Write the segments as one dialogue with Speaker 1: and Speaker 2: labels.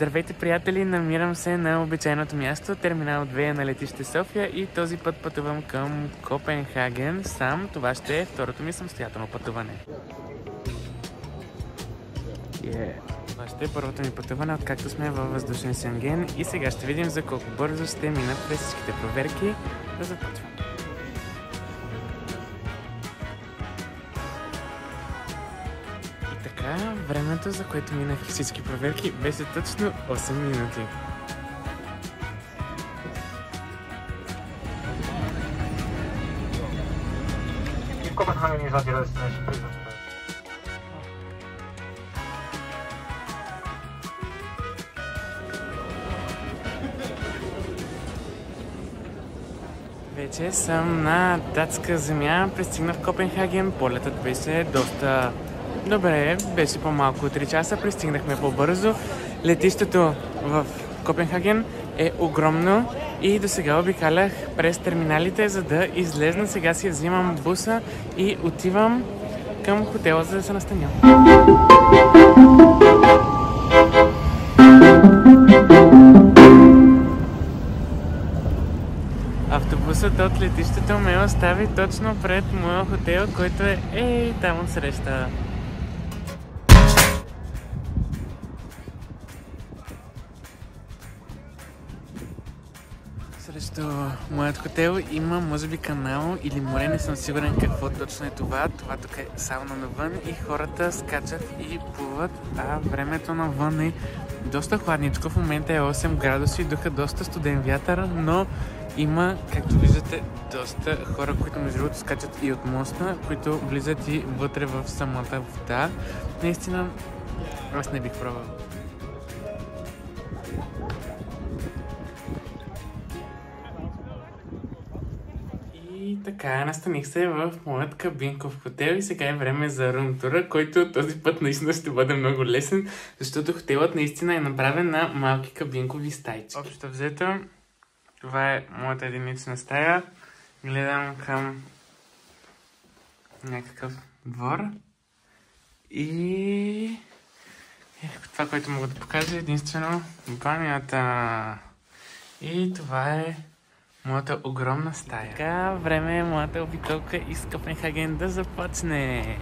Speaker 1: Здравейте, приятели! Намирам се на обичайното място, терминал 2 на летище София и този път пътувам към Копенхаген сам. Това ще е второто ми самостоятелно пътуване. Това ще е първото ми пътуване, откакто сме във въздушен Шенген и сега ще видим за колко бързо ще минат през всичките проверки. Да започвам. Времето, за което минах всички проверки, беше точно 8 минути. Вече съм на датска земя, пристигнах в Копенхаген. Полетът беше доста добре, беше по-малко от 3 часа, пристигнахме по-бързо. Летището в Копенхаген е огромно и до сега обикалях през терминалите, за да излезна. Сега си взимам буса и отивам към хотела, за да се настаня. Автобусът от летището ме остави точно пред моя хотел, който е там отсреща. Срещу моят хотел има, може би, канал или море, не съм сигурен какво точно е това. Това тук е сауна навън и хората скачат и плуват, а времето навън е доста хладничко. В момента е 8 градуса и духа доста студен вятър, но има, както виждате, доста хора, които между другото скачат и от моста, които влизат и вътре в самата вода. Наистина, аз не бих пробвал. И така, настаних се в моят кабинков хотел и сега е време за румтура, който този път наистина ще бъде много лесен, защото хотелът наистина е направен на малки кабинкови стайчки. Общо взето, това е моята единична стая. Гледам към някакъв двор и това, което мога да покажа, е единствено банята. И това е моята огромна стая. Така, време е моята обиколка из Копенхаген да започне.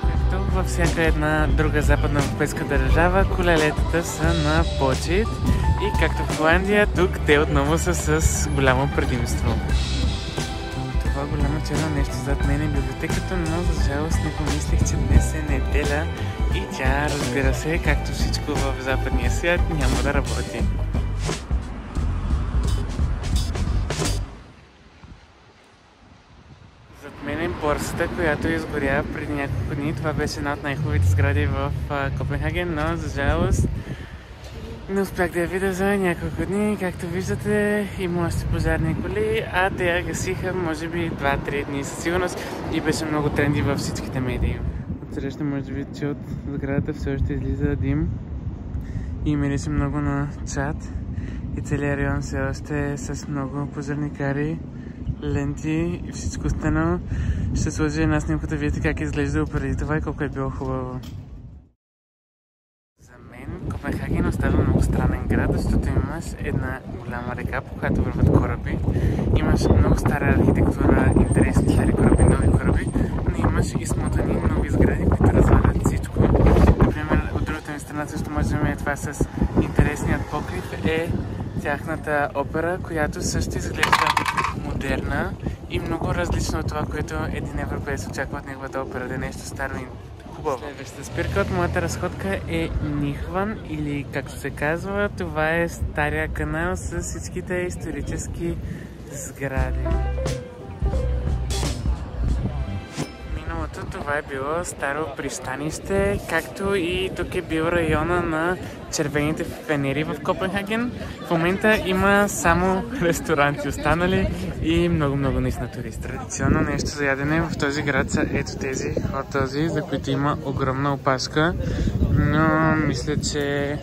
Speaker 1: Както във всяка една друга западна европейска държава, колелетата са на почет и както в Холандия, тук те отново са с голямо предимство. Това голямо черно нещо зад мен е библиотеката, но за жалост не помислих, че днес е неделя и тя, разбира се, както всичко в западния свят, няма да работи. Зад мен е борсата, която изгоря преди няколко дни. Това беше една от най-хубавите сгради в Копенхаген, но за жалост не успях да я видя за няколко дни. Както виждате, има още пожарни коли, а те я гасиха може би 2-3 дни със сигурност и беше много тренди във всичките медии. Отсреща може да видите, че от сградата все още излиза дим и мирише много на чад и целият район все още е с много пожарникари, ленти и всичко останало. Ще сложи една снимка да видите как изглежда преди това и колко е било хубаво. За мен Копенхаген остава много странен град, защото имаш една голяма река, по която върват кораби. Имаш много стара архитектура, интересни стари кораби, нови кораби, но имаш и смотани нови сгради, които развалят всичко. Например, от другата ми страна също може да видим това с интересният покрив е тяхната опера, която също изглежда модерна и много различно от това, което един европеец очаква от неговата опера, да е нещо старо и хубаво. Следващата спирка от моята разходка е Нихван, или както се казва, това е стария канал с всичките исторически сгради. Това е било старо пристанище, както и тук е бил района на червените фенери в Копенхаген. В момента има само ресторанти останали и много наистина туристи. Традиционно нещо за ядене в този град са ето тези хотелзи, за които има огромна опашка, но мисля, че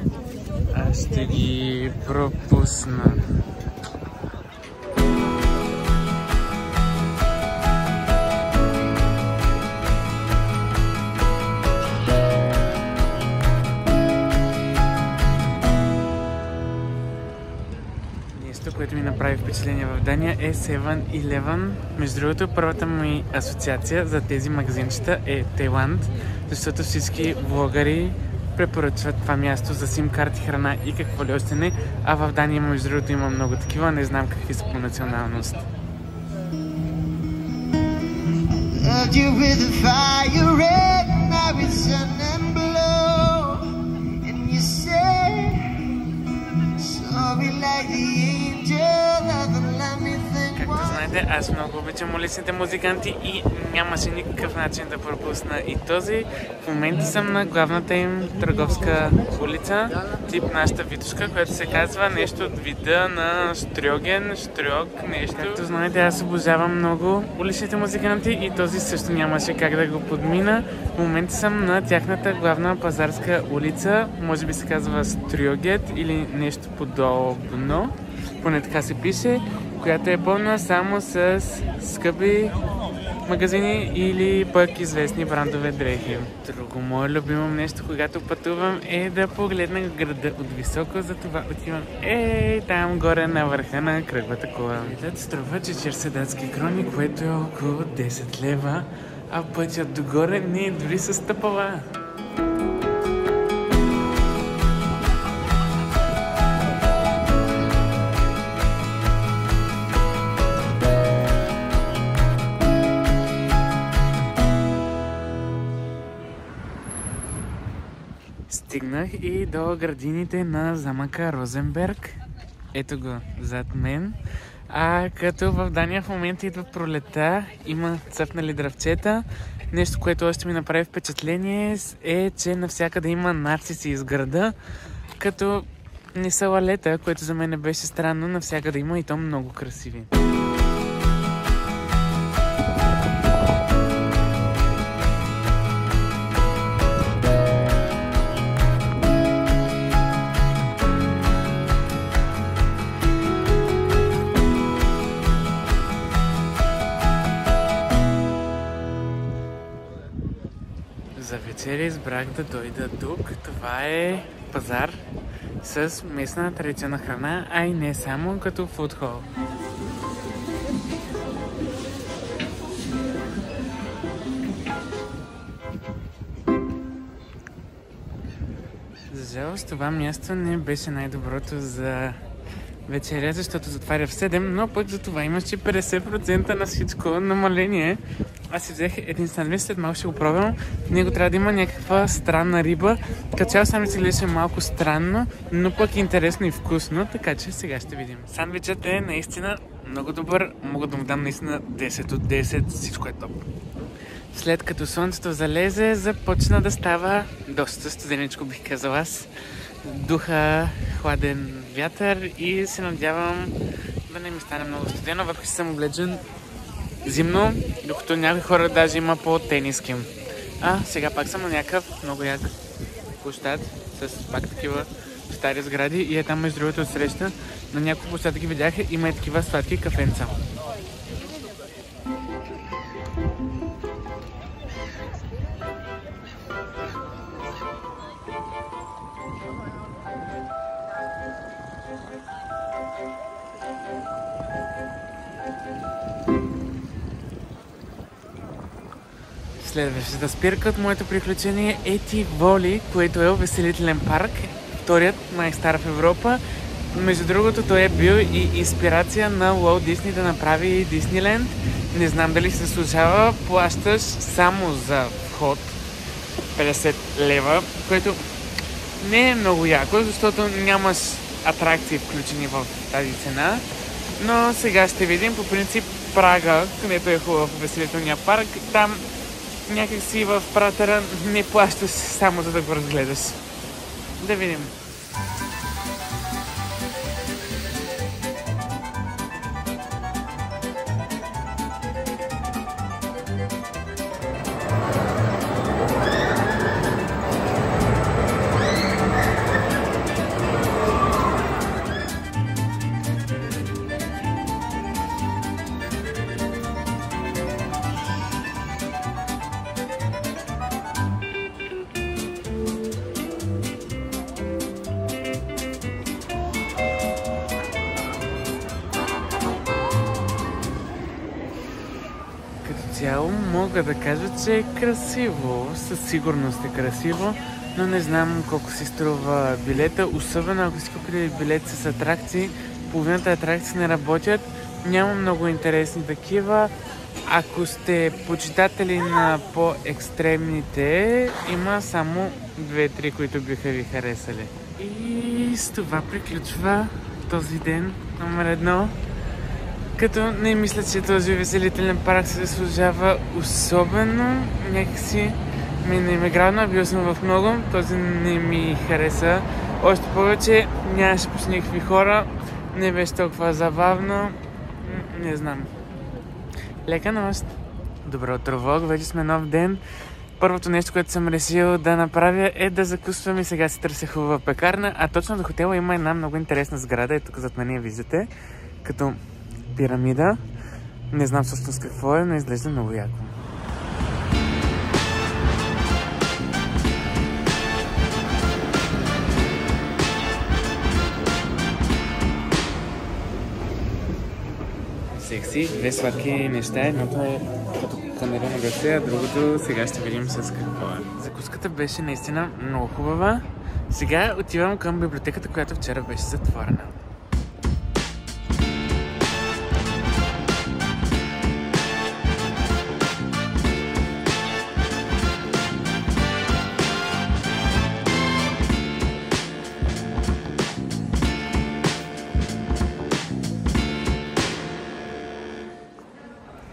Speaker 1: аз ще ги пропусна. впечатление в Дания е 7-Eleven. Между другото, първата ми асоциация за тези магазинчета е Тайланд, защото всички влогари препоръчват това място за сим-карти, храна и какво ли още не. А в Дания, между другото, има много такива, не знам какви са по националност. Както знаете, аз много обичам уличните музиканти и нямаше никакъв начин да пропусна и този. В момента съм на главната им търговска улица, тип нашата Витушка, която се казва нещо от вида на Штрьоген, Штрьог, нещо. Както знаете, аз обожавам много уличните музиканти и този също нямаше как да го подмина. В момента съм на тяхната главна пазарска улица, може би се казва Стрьогет или нещо подобно, поне така се пише, която е пълна само с скъпи магазини или пък известни брандове дрехи. Друго мое любимо нещо, когато пътувам, е да погледна града от високо, затова отивам там горе на върха на кръглата кола. Билет струва 40 датски крони, което е около 10 лева, а пътят догоре не е дори с стъпала. Стигнах и до градините на замъка Розенберг. Ето го зад мен. Като в Дания в момента идва пролета, има цъфнали дръвчета. Нещо, което още ми направи впечатление е, че навсякъде има нарциси из града, като не са лалета, което за мен беше странно, навсякъде има и то много красиви. За вечеря избрах да дойда тук. Това е пазар с местна традиционна храна, а и не само, като фудхол. За жалост, това място не беше най-доброто за вечеря, защото затваря в 7, но пък за това имаше 50% на всичко намаление. Аз си взех един сандвич, след малко ще го пробвам. В него трябва да има някаква странна риба. Като цяло сандвич се гледаше малко странно, но пък интересно и вкусно, така че сега ще видим. Сандвичът е наистина много добър, мога да му дам наистина 10 от 10, всичко е топ. След като слънцето залезе, започна да става доста студеничко, бих казал аз. Духа хладен вятър и се надявам да не ми стане много студено, въпреки че съм облечен зимно, докато някои хора даже има по тениски. Сега пак съм на някакъв много як площад с пак такива стари сгради и е там между другото отсреща. На няколко площадки видях, има и такива сладки кафенца. Следващата спирка от моето приключение е Тиволи, което е увеселителен парк, вторият най-стар в Европа. Между другото, той е бил и инспирация на Уолт Дисни да направи Дисниленд. Не знам дали се служава, плащаш само за вход 50 лева, което не е много яко, защото нямаш атракции включени в тази цена. Но сега ще видим, по принцип Прага, където е хубав увеселителния парк, там някакси в пратера не плащаш само за да го разгледаш. Да видим. цяло мога да кажа, че е красиво. Със сигурност е красиво, но не знам колко си струва билета. Особено ако си купили билет с атракции, половината атракции не работят. Няма много интересни такива. Ако сте почитатели на по-екстремните, има само 2-3, които биха ви харесали. И с това приключва този ден номер 1. Като не мисля, че този увеселителен парк се заслужава особено. Някакси ми не ме градна, бил съм в много, този не ми хареса. Още повече нямаше почти никакви хора, не беше толкова забавно, не знам. Лека нощ! Добро утро, влог, вече сме нов ден. Първото нещо, което съм решил да направя е да закусвам и сега си търся хубава пекарна, а точно до хотела има една много интересна сграда, и тук зад мен я виждате, като пирамида. Не знам всъщност какво е, но изглежда много яко. Секси, две сладки неща. Едното е като канера на гъце, а другото сега ще видим с какво е. Закуската беше наистина много хубава. Сега отивам към библиотеката, която вчера беше затворена.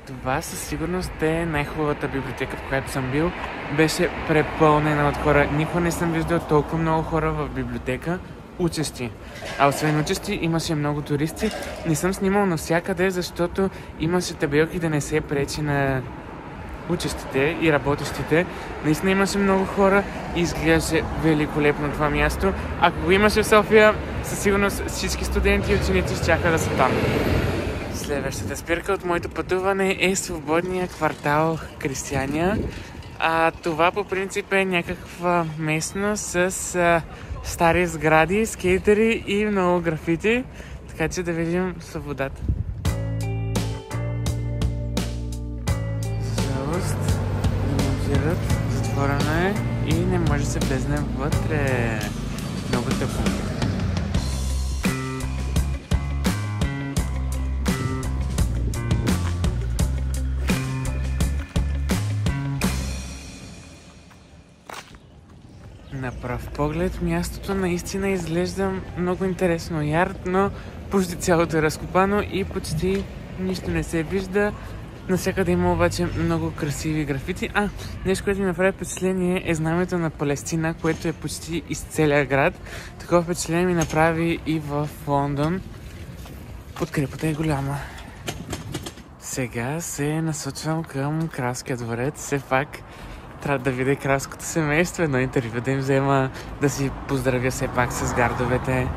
Speaker 1: Това със сигурност е най-хубавата библиотека, в която съм бил. Беше препълнена от хора. Никога не съм виждал толкова много хора в библиотека учещи. А освен учещи, имаше много туристи. Не съм снимал навсякъде, защото имаше табелки да не се пречи на учещите и работещите. Наистина имаше много хора и изглеждаше великолепно това място. Ако го имаше в София, със сигурност всички студенти и ученици щяха да са там. Следващата спирка от моето пътуване е свободния квартал Християния. Това по принцип е някаква местност с стари сгради, скейтери и много графити. Така че да видим свободата. Жалост, демонтират, затворено е и не може да се влезне вътре. Много тъпо. На пръв поглед мястото наистина изглежда много интересно и арт, но почти цялото е разкопано и почти нищо не се вижда. Навсякъде има обаче много красиви графити. Нещо, което ми направи впечатление е знамето на Палестина, което е почти из целия град. Такова впечатление ми направи и в Лондон. Подкрепата е голяма. Сега се насочвам към Кралския дворец. Все пак трябва да видя кралското семейство, едно интервю да им взема, да си поздравя все пак с гардовете.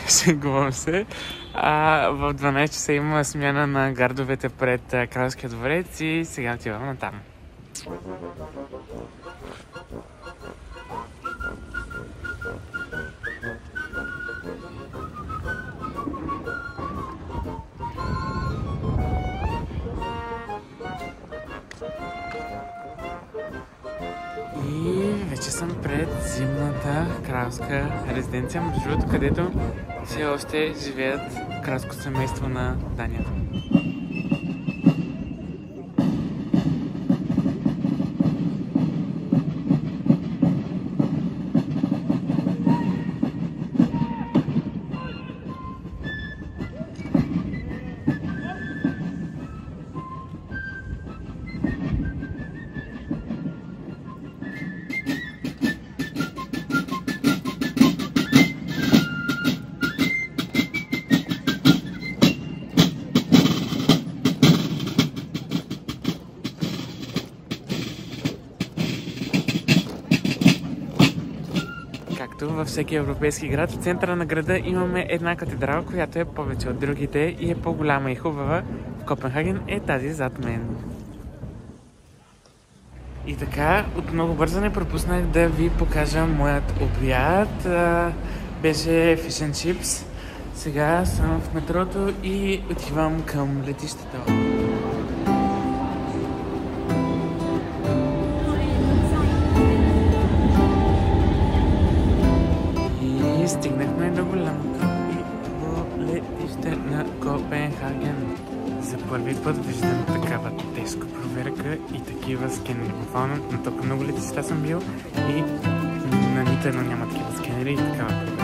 Speaker 1: Шегувам се. В 12 часа има смяна на гардовете пред Кралския дворец и сега отивам натам. И вече съм пред зимната кралска резиденция, между другото, където все още живеят кралско семейство на Дания. Както във всеки европейски град, в центъра на града имаме една катедрала, която е повече от другите и е по-голяма и хубава. В Копенхаген е тази зад мен. И така, от много бързо не пропуснах да ви покажа моят обяд. Беше fish and chips. Сега съм в метрото и отивам към летището. път виждам такава тежка проверка и такива скенери. Буквално на толкова много летища съм бил и на нито едно няма такива скенери и такава